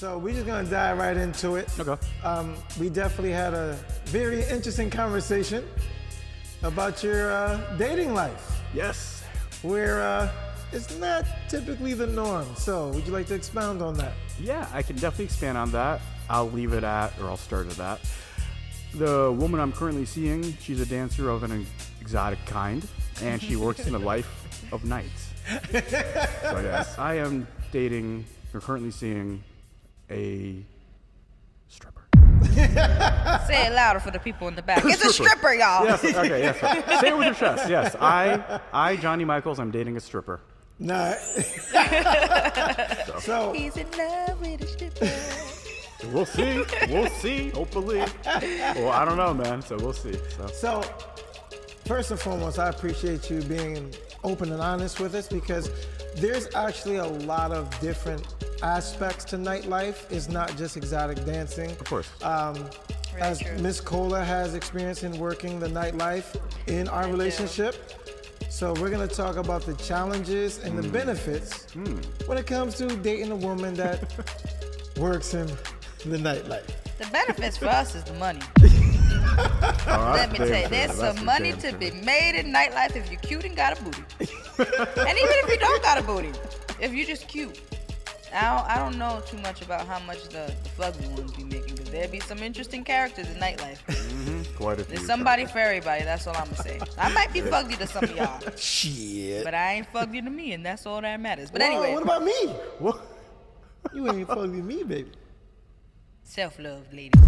So we're just gonna dive right into it. Okay. We definitely had a very interesting conversation about your dating life, Yes. where it's not typically the norm. So would you like to expound on that? Yeah, I can definitely expand on that. I'll leave it at, or I'll start at that. The woman I'm currently seeing, she's a dancer of an exotic kind, and she works in the life of nights. So yes, I am dating, or currently seeing, a stripper. Say it louder for the people in the back. It's a stripper, y'all. Yes, okay, yes. Say it with your chest, yes. I, Johnny Michaels, I'm dating a stripper. Nah. So He's in love with a stripper. We'll see, hopefully. Well, I don't know, man, so we'll see. So, first and foremost, I appreciate you being open and honest with us because there's actually a lot of different aspects to nightlife. It's not just exotic dancing. Of course. As true. Miss Cola has experience in working the nightlife in our relationship. So we're gonna talk about the challenges and the benefits when it comes to dating a woman that works in the nightlife. The benefits for us is the money. Let Let me tell you, there's some money to be made in nightlife if you're cute and got a booty. And even if you don't got a booty, if you're just cute. I don't know too much about how much the fugly ones be making, because there be some interesting characters in nightlife. Quite a few. There's somebody for everybody, that's all I'm gonna say. I might be fugly to some of y'all, Shit. but I ain't fugly to me, and that's all that matters. But Whoa, anyway, what about me? What? You ain't fucking me, baby. self-love, ladies.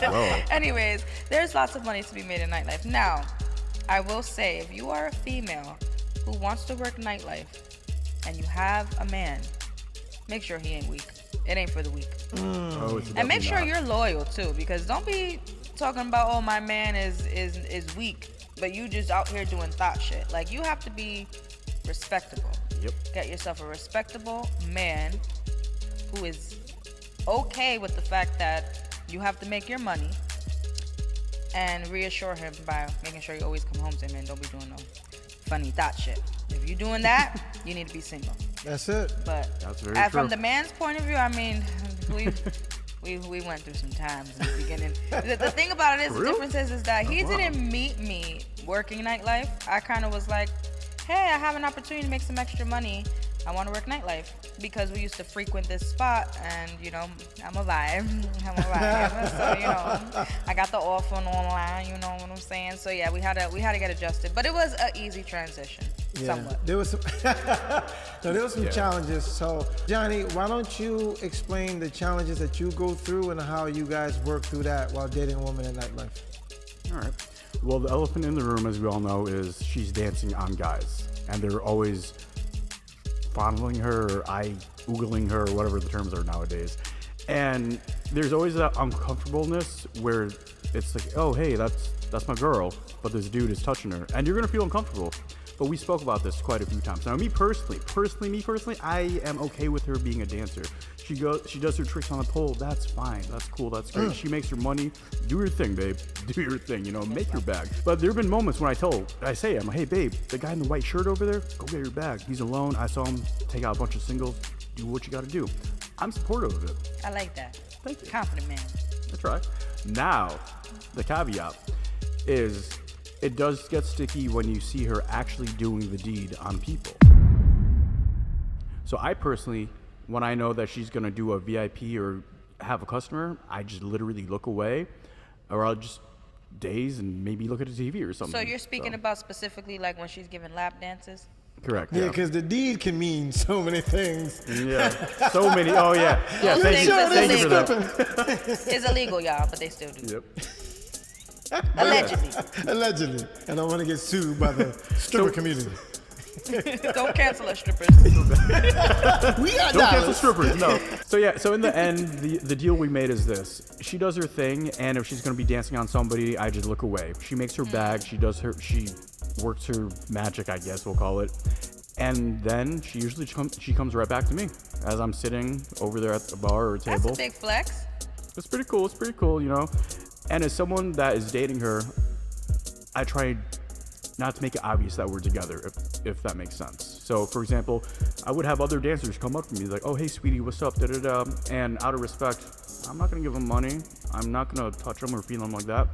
Whoa. Anyways, there's lots of money to be made in nightlife. Now, I will say, if you are a female who wants to work nightlife and you have a man, make sure he ain't weak. It ain't for the weak. Oh, it's And make sure definitely you're loyal too, because don't be talking about, oh, my man is weak, but you just out here doing thought shit. Like, you have to be respectable. Yep. Get yourself a respectable man who is okay with the fact that you have to make your money, and reassure him by making sure you always come home to him and don't be doing no funny thought shit. If you're doing that, you need to be single. That's it. But That's very from true. the man's point of view, I mean, we went through some times in the beginning. The thing about it is, For the real? difference is that he Oh, wow. didn't meet me working nightlife. I kind of was like, hey, I have an opportunity to make some extra money. I want to work nightlife, because we used to frequent this spot, and you know, I'm a vibe. So you know, I got the offer online. You know what I'm saying? So yeah, we had to get adjusted, but it was an easy transition, somewhat. There was some, no, there was some Yeah. challenges. So, Johnny, why don't you explain the challenges that you go through and how you guys work through that while dating a woman in nightlife? All right. Well, the elephant in the room, as we all know, is she's dancing on guys, and they're always fondling her, or oogling her, or whatever the terms are nowadays. And there's always that uncomfortableness where it's like, oh, hey, that's my girl, but this dude is touching her, and you're gonna feel uncomfortable. But we spoke about this quite a few times. Now, me personally, I am okay with her being a dancer. She does her tricks on the pole. That's fine. That's cool. That's great. She makes her money. Do your thing, babe. Do your thing. You know, make your bag. But there have been moments when I'm like, hey, babe, the guy in the white shirt over there, go get your bag. He's alone. I saw him take out a bunch of singles. Do what you got to do. I'm supportive of it. I like that. Thank you. Confident man. That's right. Now, the caveat is it does get sticky when you see her actually doing the deed on people. So I personally, when I know that she's gonna do a VIP or have a customer, I just literally look away, or I'll just daze and maybe look at the TV or something. So you're speaking about specifically like when she's giving lap dances? Correct. Yeah, because the deed can mean so many things. Yeah. So many. Oh yeah. Yeah. Those Thank you. things Thank you for is that. It's illegal, y'all, but they still do. Yep. Allegedly. Allegedly. I don't want to get sued by the stripper community. Don't cancel us, strippers. We got Don't cancel dollars. strippers, no. So yeah, so in the end, the deal we made is this. She does her thing, and if she's gonna be dancing on somebody, I just look away. She makes her bag, she works her magic, I guess we'll call it. And then she usually comes right back to me as I'm sitting over there at the bar or table. That's a big flex. It's pretty cool, you know. And as someone that is dating her, I try not to make it obvious that we're together, if that makes sense. So, for example, I would have other dancers come up to me like, oh, hey, sweetie, what's up, da-da-da. And out of respect, I'm not going to give them money. I'm not going to touch them or feel them like that.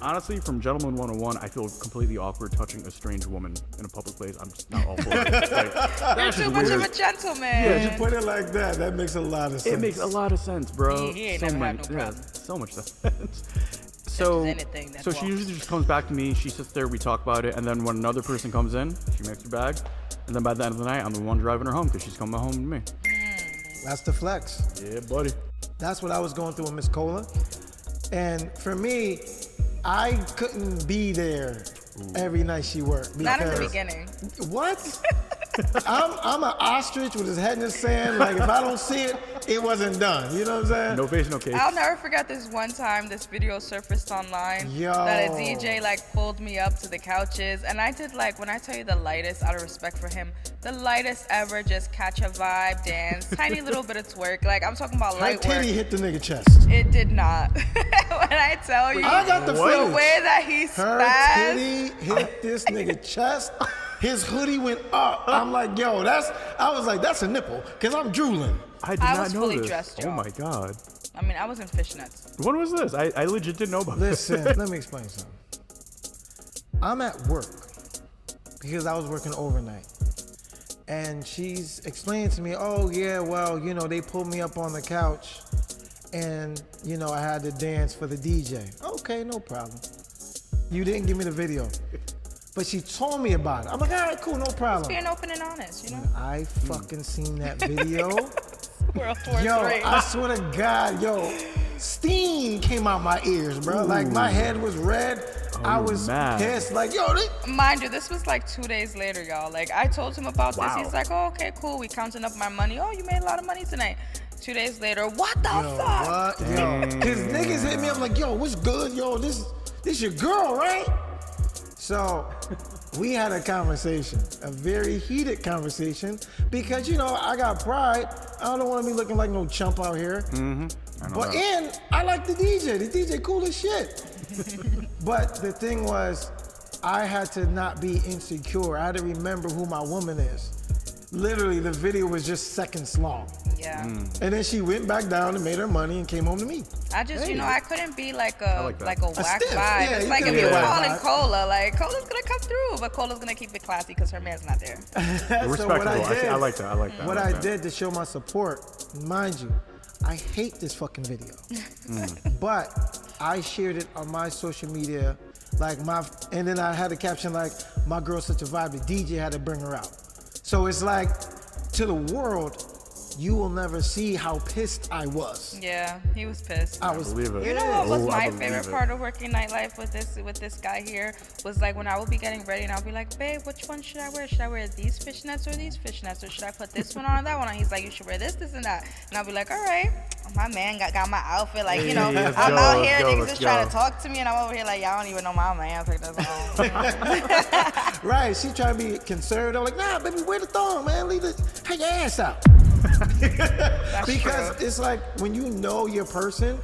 Honestly, from Gentleman 101, I feel completely awkward touching a strange woman in a public place. I'm just not all for it. Like, You're too much of a gentleman. Yeah, you put it like that. That makes a lot of sense. it makes a lot of sense, bro. He ain't never had no problem. So much sense. So anything that she usually just comes back to me. She sits there, we talk about it, and then when another person comes in, she makes her bag, and then by the end of the night, I'm the one driving her home because she's coming home to me. That's the flex. Yeah, buddy. That's what I was going through with Miss Cola. And for me, I couldn't be there every night she worked. Not in the beginning. What? I'm an ostrich with his head in the sand. Like, if I don't see it, it wasn't done. You know what I'm saying? No face, no case. I'll never forget this one time this video surfaced online Yo. that a DJ like pulled me up to the couches, and I did like, when I tell you the lightest, out of respect for him, the lightest ever, just catch a vibe dance, tiny little bit of twerk. Like, I'm talking about Her light work. titty hit the nigga chest. It did not. When I tell you, I got the the footage. way that he Her spazzed. titty hit this nigga chest. His hoodie went up. I'm like, yo, I was like, that's a nipple, because I'm drooling. I did I not was know fully this. dressed, Oh y'all. my god. I mean, I was in fishnets. When was this? I legit didn't know about this. Listen, let me explain something. I'm at work because I was working overnight. And she's explaining to me, oh yeah, well, you know, they pulled me up on the couch and, you know, I had to dance for the DJ. Okay, no problem. You didn't give me the video. But she told me about it. I'm like, all right, cool, no problem. Being open and honest, you know? I fucking seen that video. World War Yo, III. I swear to God, yo, steam came out my ears, bro. Like, my head was red. I was mad. pissed. Like, yo, Mind you, this was like 2 days later, y'all. Like, I told him about Wow. this. He's like, oh, okay, cool. We counting up my money. Oh, you made a lot of money tonight. 2 days later, what the yo, fuck? what? Yo, cause niggas hit me up like, yo, what's good? Yo, this your girl, right? So we had a conversation, a very heated conversation, because, you know, I got pride. I don't want to be looking like no chump out here. I know But that. and I like the DJ. The DJ cool as shit. But the thing was, I had to not be insecure. I had to remember who my woman is. Literally, the video was just seconds long. Yeah. And then she went back down and made her money and came home to me. I just, Hey. you know, I couldn't be like a like that. like a whack stiff, vibe. yeah, It's you like can if be you a whack calling vibe. Cola, like Cola's gonna come through, but Cola's gonna keep it classy because her man's not there. So Respectable. what I did, I like that. I like that. what I like I that. did to show my support, mind you, I hate this fucking video. But I shared it on my social media, like and then I had a caption like, my girl's such a vibe, the DJ had to bring her out. So it's like, to the world, you will never see how pissed I was. Yeah, he was pissed. I was. believe it. You know what was Oh, I my believe favorite it. part of working nightlife with this guy here was like when I would be getting ready and I'll be like, babe, which one should I wear? Should I wear these fishnets or these fishnets, or should I put this one on or that one on? He's like, you should wear this and that. And I'll be like, all right. My man got my outfit, like, you know, Let's I'm go, out let's here, go, niggas let's just trying go. to talk to me, and I'm over here like, y'all don't even know my man. Pick this on. Right, she tried to be conservative. I'm like, nah, baby, wear the thong, man. Have your ass out. Because true. it's like, when you know your person,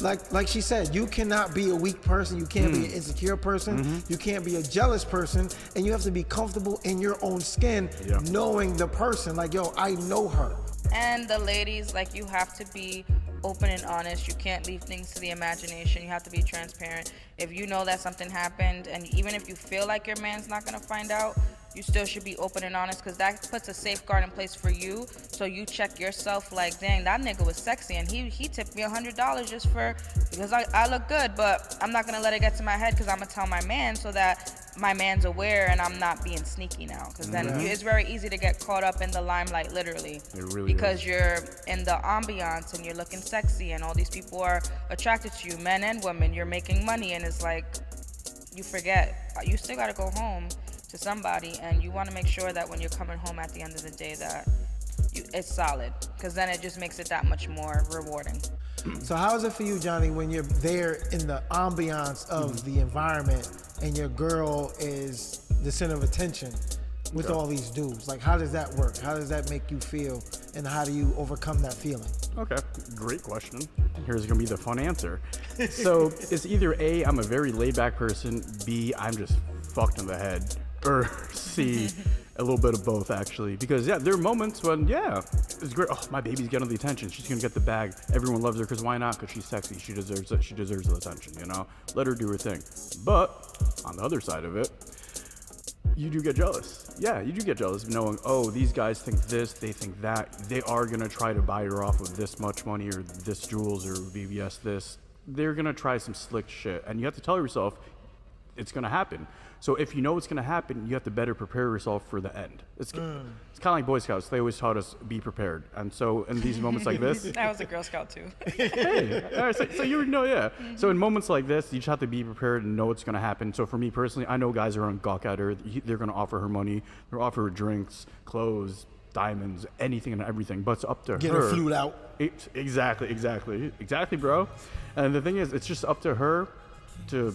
like she said, you cannot be a weak person. You can't be an insecure person. You can't be a jealous person. And you have to be comfortable in your own skin, Yeah. knowing the person. Like, yo, I know her. And the ladies, like, you have to be open and honest. You can't leave things to the imagination. You have to be transparent. If you know that something happened, and even if you feel like your man's not gonna find out, you still should be open and honest, because that puts a safeguard in place for you. So you check yourself like, dang, that nigga was sexy, and he tipped me $100 just because I look good, but I'm not gonna let it get to my head, because I'm gonna tell my man so that my man's aware and I'm not being sneaky now, because then it's very easy to get caught up in the limelight, literally. It really because is. you're in the ambiance and you're looking sexy and all these people are attracted to you, men and women. You're making money, and it's like you forget you still got to go home to somebody, and you want to make sure that when you're coming home at the end of the day that it's solid, because then it just makes it that much more rewarding. So how is it for you, Johnny, when you're there in the ambiance of the environment and your girl is the center of attention with all these dudes? Like, how does that work? How does that make you feel, and how do you overcome that feeling? Okay, great question. Here's gonna be the fun answer. So it's either A, I'm a very laid back person, B, I'm just fucked in the head, or C, A little bit of both, actually, because there are moments when it's great. Oh, my baby's getting the attention. She's gonna get the bag. Everyone loves her because why not? Because she's sexy. She deserves it. She deserves the attention. Let her do her thing. But on the other side of it, you do get jealous. Yeah, you do get jealous knowing, oh, these guys think this, they think that. They are gonna try to buy her off of this much money or this jewels or VVS this. They're gonna try some slick shit, and you have to tell yourself it's gonna happen. So if you know it's going to happen, you have to better prepare yourself for the end. It's kind of like Boy Scouts. They always taught us be prepared. And so in these moments like this, I was a Girl Scout too. hey, all right, so you know, Mm-hmm. So in moments like this, you just have to be prepared and know what's going to happen. So for me personally, I know guys are going to gawk at her. They're going to offer her money. They'll offer her drinks, clothes, diamonds, anything and everything. But it's up to her. Get her flued out. Exactly, bro. And the thing is, it's just up to her to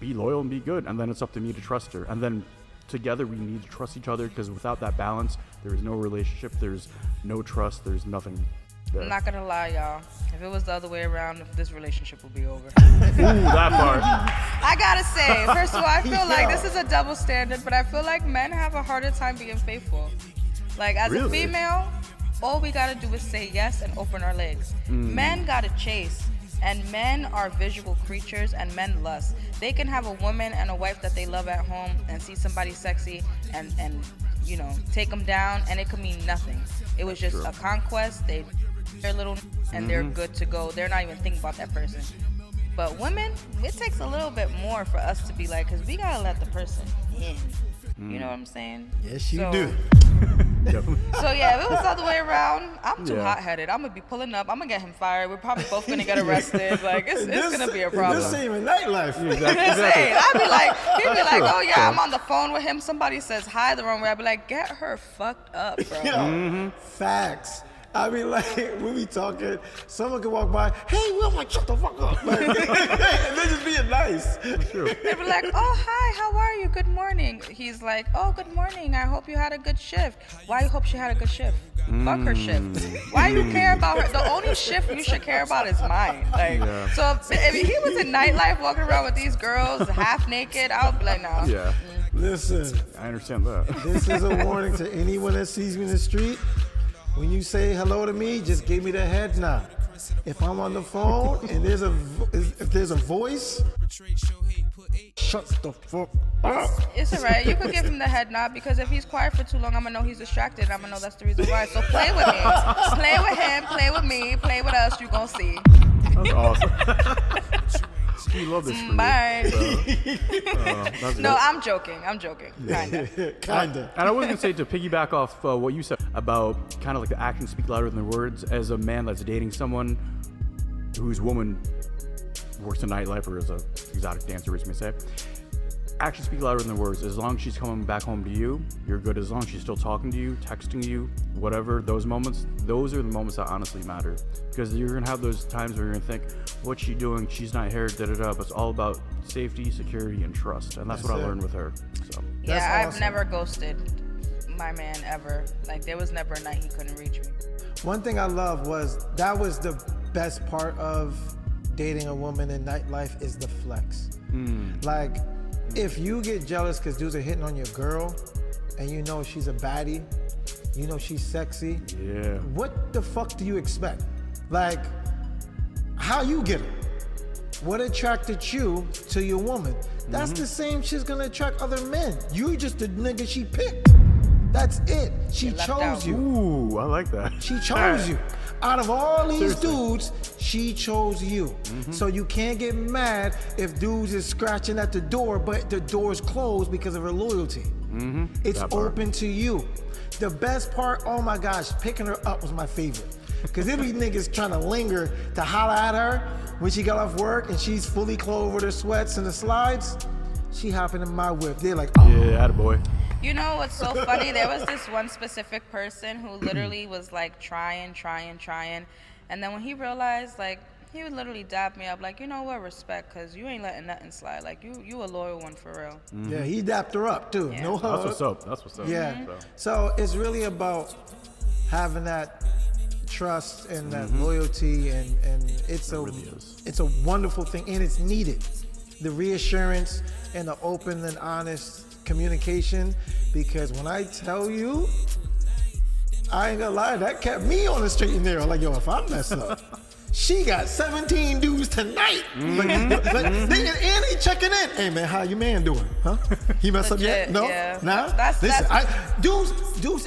be loyal and be good, and then it's up to me to trust her, and then together we need to trust each other, because without that balance there is no relationship, there's no trust, there's nothing there. I'm not gonna lie, y'all, if it was the other way around, this relationship would be over. Ooh, that part. I gotta say, first of all, I feel like this is a double standard, but I feel like men have a harder time being faithful. Like, as a female, all we gotta do is say yes and open our legs. Men gotta chase. And men are visual creatures, and men lust. They can have a woman and a wife that they love at home and see somebody sexy and take them down, and it could mean nothing. It was just a conquest. They're little and they're good to go. They're not even thinking about that person. But women, it takes a little bit more for us to be like, because we gotta let the person in. You know what I'm saying? Yes, you do. So yeah, if it was the other way around, I'm too hot-headed. I'm gonna be pulling up. I'm gonna get him fired. We're probably both gonna get arrested. Like it's gonna be a problem. This ain't even nightlife. Exactly. I'd be like, he'd be like, oh yeah, I'm on the phone with him. Somebody says hi the wrong way. I'd be like, get her fucked up, bro. Yo, facts. I mean, like, we be talking, someone can walk by, hey, Will, like, shut the fuck up. Like, and they're just being nice. They'd be like, oh, hi, how are you? Good morning. He's like, oh, good morning. I hope you had a good shift. Why you hope she had a good shift? Fuck her shift. Why you care about her? The only shift you should care about is mine. Like, so if he was in nightlife walking around with these girls half naked, I would be like, no. Yeah. Listen. I understand that. This is a warning to anyone that sees me in the street. When you say hello to me, just give me the head nod. If I'm on the phone and if there's a voice, shut the fuck up. It's alright. You could give him the head nod, because if he's quiet for too long, I'm gonna know he's distracted. I'm gonna know that's the reason why. So play with me. Play with him. Play with me. Play with us. You gonna see. That's awesome. You love this for Bye. you. No, I'm joking. Kinda. Kinda. And I was gonna say, to piggyback off what you said about kind of like the actions speak louder than the words, as a man that's dating someone whose woman works in nightlife or is a exotic dancer, as you may say, actions speak louder than the words. As long as she's coming back home to you, you're good. As long as she's still talking to you, texting you, whatever, those moments, those are the moments that honestly matter. Because you're gonna have those times where you're gonna think, what's she doing? She's not here, da-da-da. But it's all about safety, security, and trust. And that's what I learned with her. So Yeah, awesome. I've never ghosted my man ever. Like, there was never a night he couldn't reach me. One thing I love was the best part of dating a woman in nightlife is the flex. Like, if you get jealous because dudes are hitting on your girl and you know she's a baddie, you know she's sexy, what the fuck do you expect? Like, how you get her? What attracted you to your woman? That's the same shit's gonna attract other men. You just the nigga she picked. That's it. She chose you. ooh, I like that. She chose you. Out of all these dudes, she chose you. So you can't get mad if dudes is scratching at the door, but the door's closed because of her loyalty. It's open to you. The best part, oh my gosh, picking her up was my favorite. Cause there be niggas trying to linger to holler at her when she got off work and she's fully clothed with her sweats and the slides. She hopping in my whip. They're like, oh. Yeah, attaboy. You know what's so funny? There was this one specific person who literally was like trying. And then when he realized, like, he would literally dap me up like, you know what, respect, because you ain't letting nothing slide. Like, you a loyal one for real. Yeah, he dapped her up too. Yeah. No hug. That's what's up. Yeah. So it's really about having that trust and that loyalty, and it's it's a wonderful thing, and it's needed. The reassurance and the open and honest communication, because when I tell you, I ain't gonna lie, that kept me on the straight and narrow. Like, yo, if I mess up, she got 17 dudes tonight. And he checking in. Hey man, how your man doing? Huh? He messed up yet? No? Yeah. Nah? Listen, dudes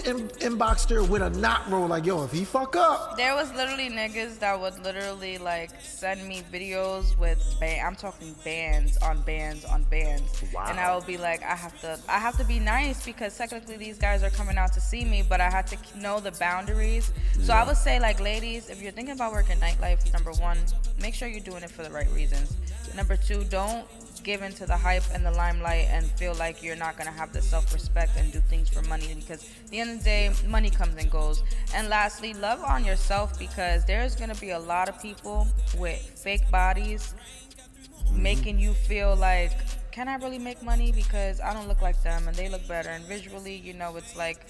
inboxed her with a knot roll. Like, yo, if he fuck up. There was literally niggas that would literally like send me videos with I'm talking bands on bands on bands. Wow. And I would be like, I have to be nice because technically these guys are coming out to see me, but I had to know the boundaries. So I would say, like, ladies, if you're thinking about working nightlife, number one, make sure you're doing it for the right reasons. Number two, don't give into the hype and the limelight and feel like you're not going to have the self-respect and do things for money, because at the end of the day, money comes and goes. And lastly, love on yourself, because there's going to be a lot of people with fake bodies making you feel like, can I really make money because I don't look like them and they look better? And visually, you know, it's like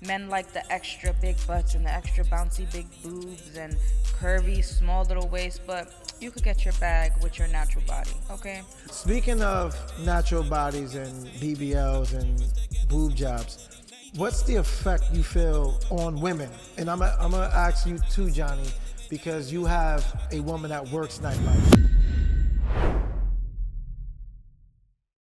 men like the extra big butts and the extra bouncy big boobs and curvy small little waist, but you could get your bag with your natural body, okay? Speaking of natural bodies and BBLs and boob jobs, what's the effect you feel on women? And I'm gonna ask you too, Johnny, because you have a woman that works nightlife.